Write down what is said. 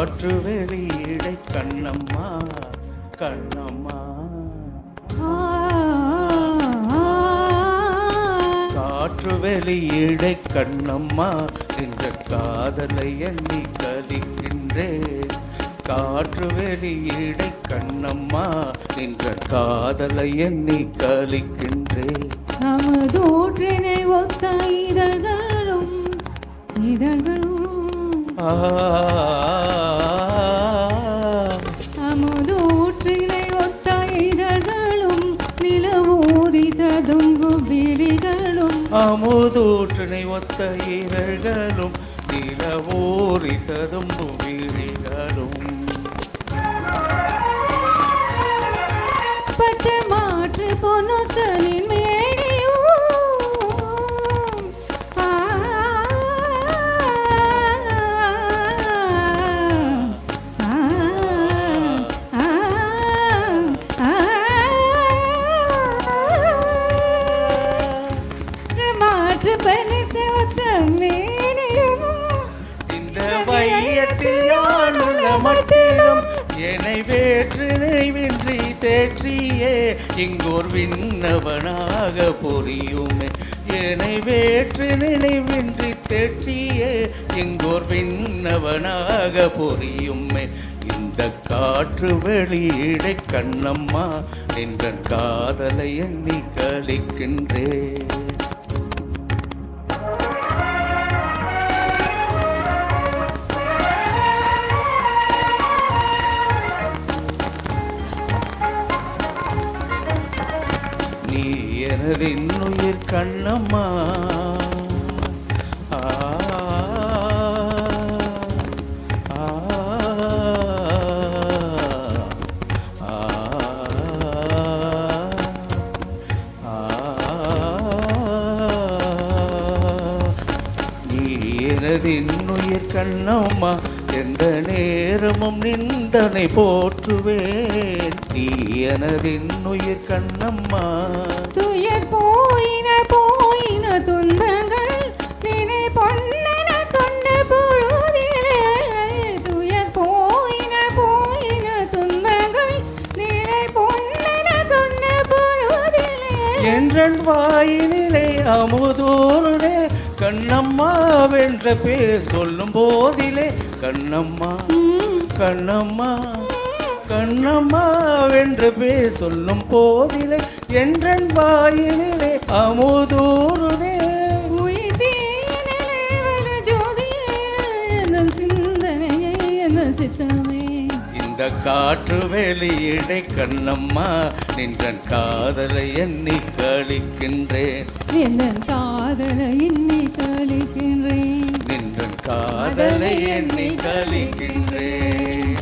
காற்று வெளியிடை கண்ணம்மா கண்ணம்மா காற்று வெளியிடை கண்ணம்மா என்ற காதலை எண்ணி கலிக்கின்றேன் காற்று வெளியிடை கண்ணம்மா என்ற காதலை எண்ணி கலிக்கின்றேன் நமதோற்றினை ஒத்த இதழ்களும் அமுதூற்றினை ஒத்த இதழ்களும் நிலவூரி ததும்பு விழிகளும் அமுதூற்றினை ஒத்த இதழ்களும் நிலவூரி ததும்பு விழிகளும் பச்சை மாற்று பொன்னொத்தலின் இந்த வையத்தில் யானுள்ள மட்டிலும் என்னை வேற்று நினைவின்றி தேற்றியே இங்கோர் விண்ணவனாக பொரியுமே என்னை வேற்று நினைவின்றி தேற்றியே இங்கோர் விண்ணவனாக பொரியுமே இந்த காற்று வெளியிடை கண்ணம்மா என்ற காதலை எண்ணி கலிக்கின்றேன் நீ எனது இன்னுயிர் கண்ணம்மா ஆ ஆ நீ எனது இன்னுயிர் கண்ணம்மா எந்த நேரமும் நின்றனை போற்றுவேன் நீ எனது இன்னுயிர் கண்ணம்மா துயர் போயின போயின துன்பங்கள் நினை பொன்னன கொண்ட பொழுதிலே துயர் போயின போயின துன்பங்கள் நினை பொன்னன கொண்ட பொழுதிலே என்றன் வாயினிலே அமுதூருதே கண்ணம்மா வென்ற பேர் சொல்லும் போதிலே கண்ணம்மா கண்ணம்மா கண்ணம்மா வென்ற பேர் சொல்லும் போதிலே என்றன் வாயினிலே அமுதூருதே இந்த காற்று வெளியிடை கண்ணம்மா நின்றன் காதலை எண்ணி கழிக்கின்றேன் நின்றன் காதலை எண்ணி கழிக்கின்றேன் நின்றன் காதலை எண்ணி கழிக்கின்றேன்